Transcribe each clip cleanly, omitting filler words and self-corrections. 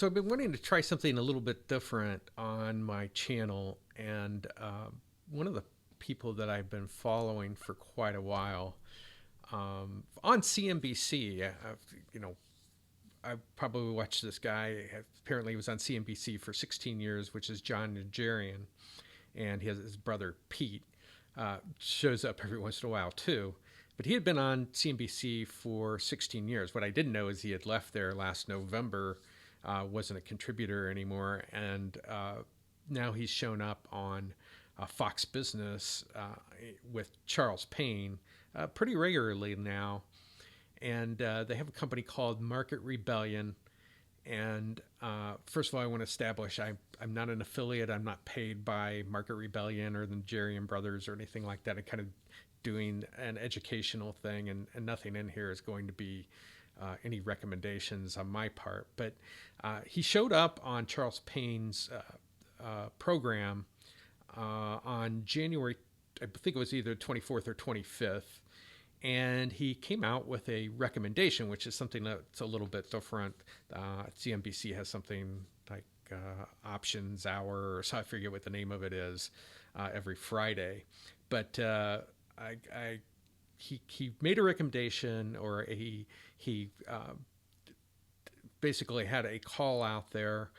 So I've been wanting to try something a little bit different on my channel, and one of the people that I've been following for quite a while on CNBC, I probably watched this guy. Apparently, he was on CNBC for 16 years, which is John Najarian, and his brother Pete shows up every once in a while too. But he had been on CNBC for 16 years. What I didn't know is he had left there last November, wasn't a contributor anymore, and now he's shown up on Fox Business with Charles Payne pretty regularly now. And they have a company called Market Rebellion. And first of all, I want to establish I'm not an affiliate. I'm not paid by Market Rebellion or the Najarian brothers or anything like that. I'm kind of doing an educational thing, and nothing in here is going to be any recommendations on my part. But he showed up on Charles Payne's program on January, I think it was either 24th or 25th. And he came out with a recommendation, which is something that's a little bit different. CNBC has something like Options Hour, or so, I forget what the name of it is, every Friday. But he made a recommendation, or he basically had a call out there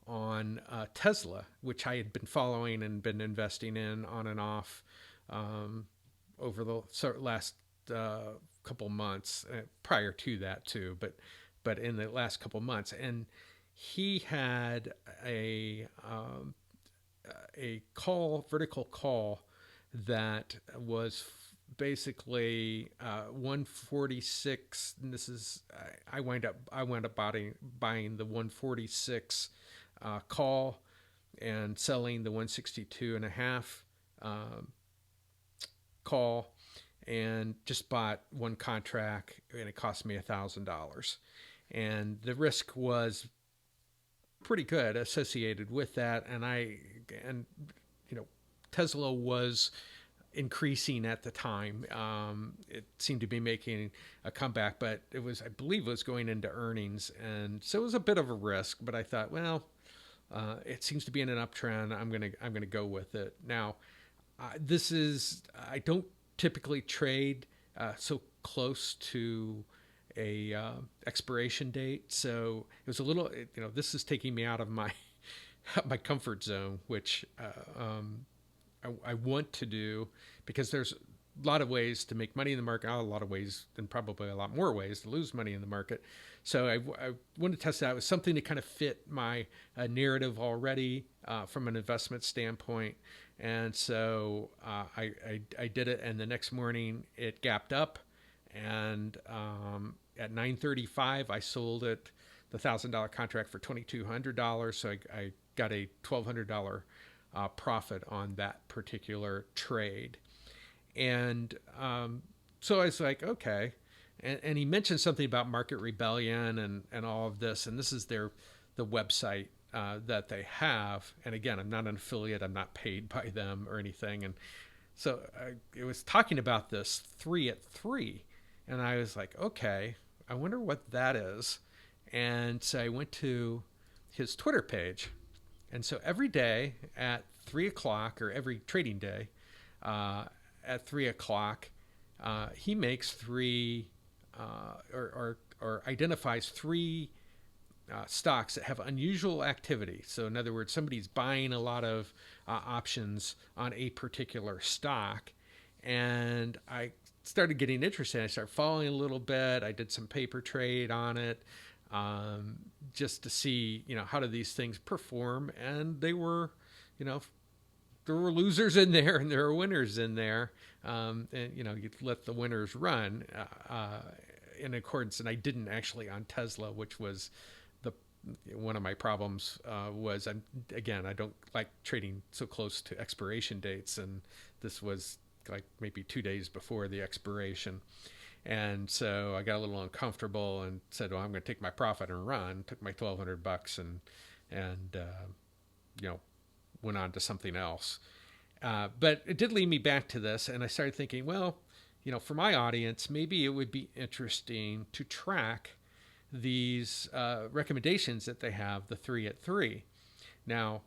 on Tesla, which I had been following and been investing in on and off over the last couple months, prior to that too, but in the last couple months. And he had a vertical call that was basically 146. And this is I wound up buying the 146 call and selling the 162 and a half call, and just bought one contract, and it cost me $1,000. And the risk was pretty good associated with that. And Tesla was increasing at the time. It seemed to be making a comeback, but I believe it was going into earnings. And so it was a bit of a risk, but I thought, well, it seems to be in an uptrend. I'm going to go with it. Now, I don't typically trade so close to a expiration date, so it was a little, this is taking me out of my comfort zone, which I want to do, because there's a lot of ways to make money in the market, a lot of ways, and probably a lot more ways to lose money in the market. So I wanted to test that. It was something to kind of fit my narrative already from an investment standpoint. And so I did it, and the next morning it gapped up, and at 9:35 I sold it, the $1,000 contract, for $2,200. So I got a $1,200 profit on that particular trade. And so I was like, okay. And he mentioned something about Market Rebellion and all of this, and this is the website that they have. And again, I'm not an affiliate. I'm not paid by them or anything. And so it was talking about this 3 at 3. And I was like, okay, I wonder what that is. And so I went to his Twitter page. And so every day at 3 o'clock, or every trading day at 3 o'clock, he makes three or identifies three stocks that have unusual activity. So in other words, somebody's buying a lot of options on a particular stock, and I started getting interested. I started following a little bit. I did some paper trade on it, just to see, how do these things perform. And they were, there were losers in there and there were winners in there. And you let the winners run in accordance. And I didn't actually on Tesla, which was one of my problems. Was I don't like trading so close to expiration dates, and this was like maybe 2 days before the expiration. And so I got a little uncomfortable and said, well, I'm going to take my profit and run. Took my $1,200 and went on to something else. But it did lead me back to this, and I started thinking, well, for my audience, maybe it would be interesting to track these recommendations that they have, the 3 at 3. Now,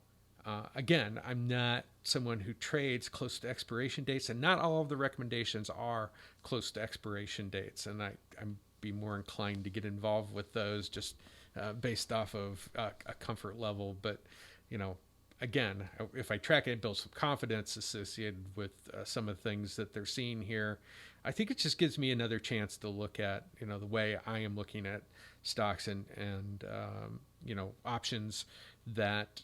again, I'm not someone who trades close to expiration dates, and not all of the recommendations are close to expiration dates. And I'm be more inclined to get involved with those just based off of a comfort level. But, again, if I track it, build some confidence associated with some of the things that they're seeing here. I think it just gives me another chance to look at, the way I am looking at stocks and options that,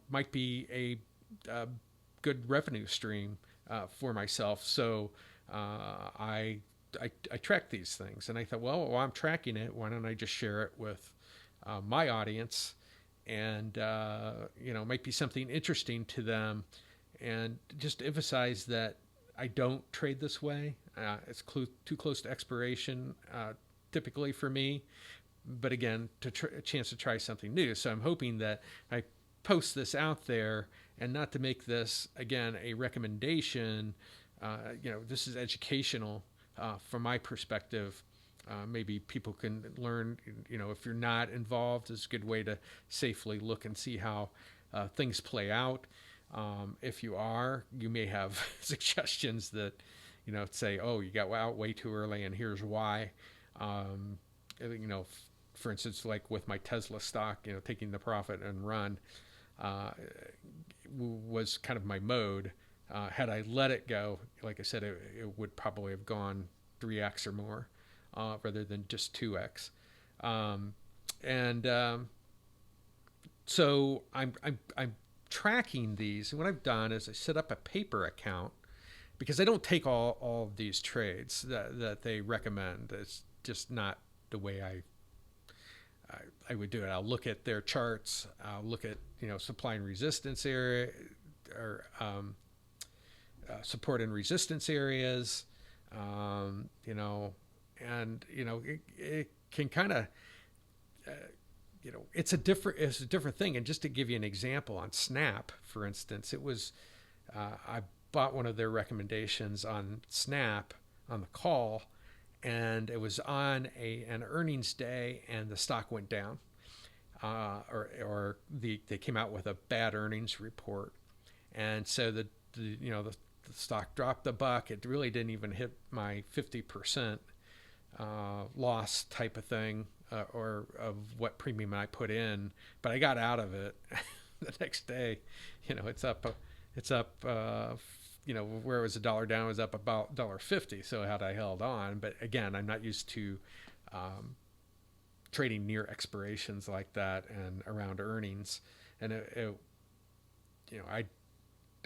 might be a good revenue stream for myself. So I track these things, and I thought, well, while I'm tracking it, why don't I just share it with my audience, and might be something interesting to them, and just emphasize that I don't trade this way. It's too close to expiration, typically for me. But again, a chance to try something new. So I'm hoping that I post this out there, and not to make this, again, a recommendation. This is educational from my perspective. Maybe people can learn, if you're not involved, it's a good way to safely look and see how things play out. If you are, you may have suggestions that, say, oh, you got out way too early, and here's why. For instance, like with my Tesla stock, taking the profit and run was kind of my mode. Had I let it go, like I said, it would probably have gone 3x or more, rather than just 2x. So I'm tracking these, and what I've done is I set up a paper account, because I don't take all of these trades that they recommend. It's just not the way I would do it. I'll look at their charts. I'll look at supply and resistance area, or support and resistance areas. It can kind of it's a different thing. And just to give you an example, on Snap, for instance, it was I bought one of their recommendations on Snap on the call, and it was on an earnings day, and the stock went down, or they came out with a bad earnings report, and so the stock dropped $1. It really didn't even hit my 50% loss type of thing, or of what premium I put in, but I got out of it. The next day, it's up. Where it was $1 down, it was up about $1.50. So had I held on, but again, I'm not used to trading near expirations like that and around earnings. And I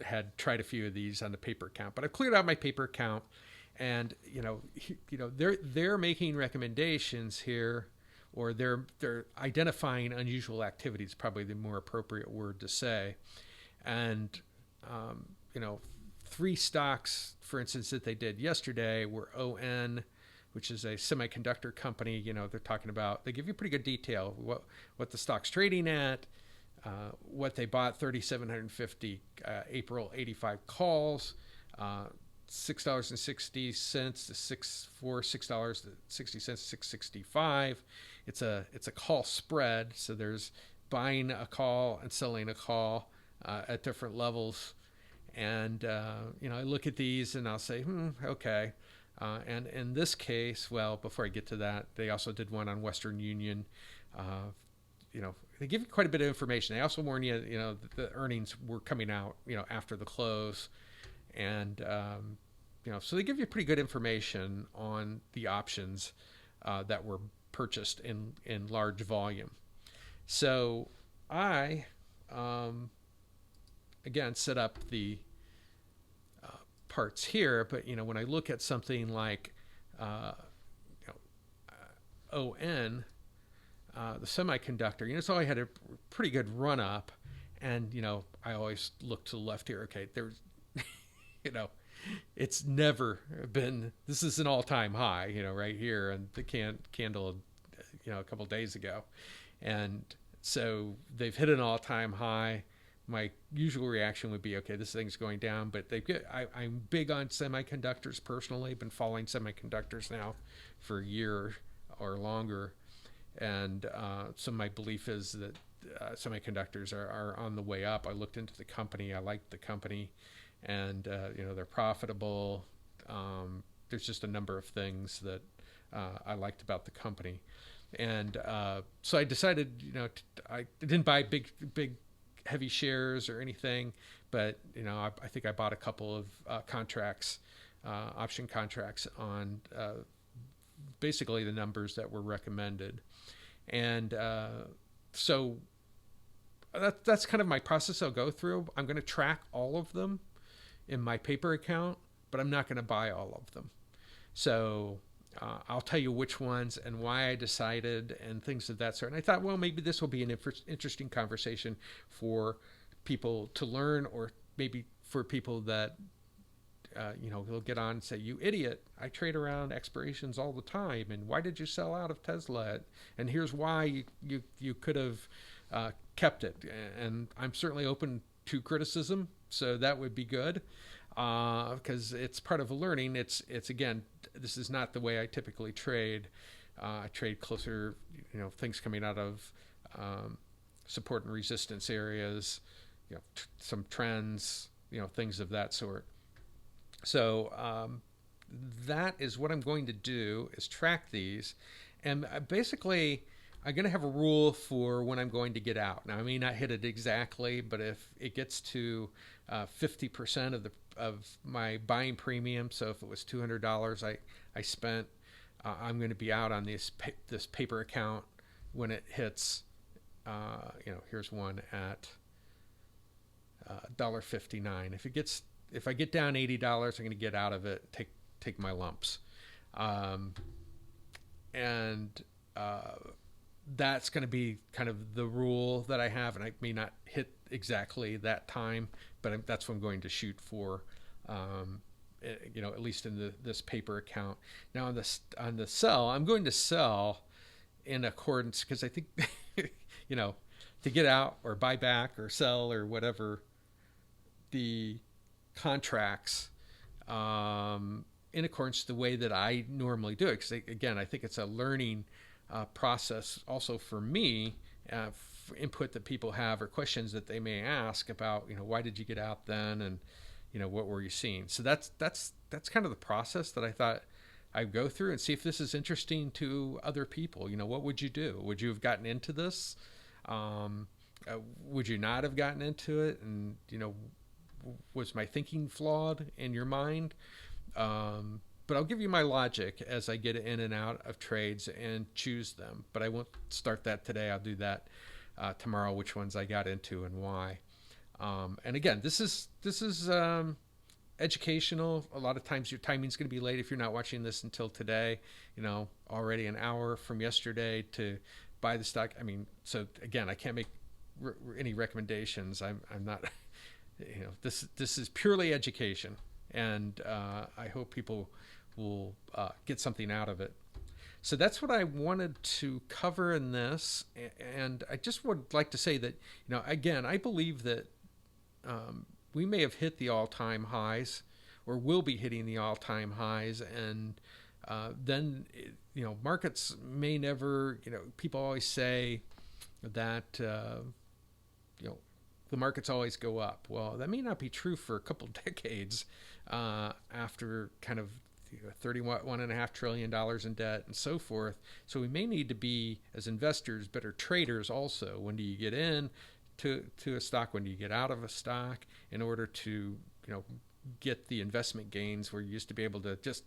had tried a few of these on the paper account, but I've cleared out my paper account, and they're making recommendations here, or they're identifying unusual activities, probably the more appropriate word to say. And 3 stocks, for instance, that they did yesterday were ON, which is a semiconductor company. They're talking about, they give you pretty good detail what the stock's trading at, what they bought, 3,750 April 85 calls, $6.60 to $6.60 to $6.65. It's a call spread, so there's buying a call and selling a call at different levels. And I look at these and I'll say, okay. And in this case, well, before I get to that, they also did one on Western Union. They give you quite a bit of information. They also warn you, that the earnings were coming out, after the close. And, so they give you pretty good information on the options that were purchased in large volume. So I, again, set up the parts here, but, when I look at something like ON, the semiconductor, so I had a pretty good run up, and, I always look to the left here. Okay, there's, it's never been, this is an all-time high, right here, and the candle, a couple of days ago. And so they've hit an all-time high. My usual reaction would be, okay, this thing's going down, but I'm big on semiconductors personally. Been following semiconductors now for a year or longer. And so my belief is that semiconductors are on the way up. I looked into the company. I liked the company, and they're profitable. There's just a number of things that I liked about the company, and so I decided, I didn't buy big heavy shares or anything, but I think I bought a couple of contracts, option contracts on basically the numbers that were recommended. And so that's kind of my process I'll go through. I'm going to track all of them in my paper account, but I'm not going to buy all of them. So I'll tell you which ones and why I decided and things of that sort. And I thought, well, maybe this will be an interesting conversation for people to learn, or maybe for people that they'll get on and say, "You idiot, I trade around expirations all the time, and why did you sell out of Tesla? And here's why you could have kept it." And I'm certainly open to criticism, so that would be good, because it's part of a learning. It's again, this is not the way I typically trade. I trade closer, things coming out of support and resistance areas, some trends, things of that sort. So that is what I'm going to do, is track these. And basically, I'm going to have a rule for when I'm going to get out. Now, I may not hit it exactly, but if it gets to 50% of my buying premium, so if it was $200 I spent, I'm going to be out on this paper account when it hits, here's one at $1.59. If I get down $80, I'm going to get out of it, take my lumps. That's going to be kind of the rule that I have, and I may not hit exactly that time, but that's what I'm going to shoot for, at least in this paper account. Now on the sell, I'm going to sell in accordance, because I think, to get out or buy back or sell or whatever, the contracts in accordance to the way that I normally do it. Because again, I think it's a learning process also for me, for input that people have or questions that they may ask about, why did you get out then, and what were you seeing. So that's kind of the process that I thought I'd go through and see if this is interesting to other people. What would you do? Would you have gotten into this? Would you not have gotten into it? And was my thinking flawed in your mind? But I'll give you my logic as I get in and out of trades and choose them. But I won't start that today. I'll do that tomorrow, which ones I got into and why. And again, this is educational. A lot of times your timing's going to be late if you're not watching this until today. Already an hour from yesterday to buy the stock. I mean, so again, I can't make any recommendations. I'm not. This is purely education, and I hope people will get something out of it. So that's what I wanted to cover in this, and I just would like to say that, again, I believe that we may have hit the all-time highs, or will be hitting the all-time highs, and then markets may never. People always say that the markets always go up. Well, that may not be true for a couple decades after kind of $31.5 trillion in debt and so forth. So we may need to be, as investors, better traders also. When do you get in to a stock? When do you get out of a stock, in order to get the investment gains where you used to be able to just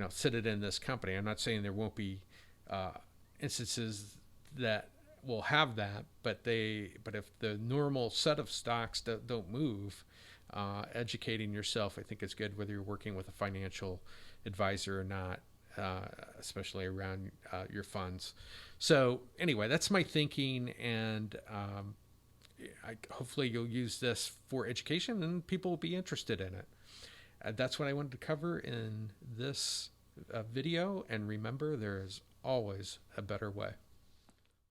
sit it in this company? I'm not saying there won't be instances that will have that, but if the normal set of stocks don't move, educating yourself, I think, is good, whether you're working with a financial advisor or not, especially around your funds. So anyway, that's my thinking, and hopefully you'll use this for education and people will be interested in it. That's what I wanted to cover in this video, and remember, there is always a better way.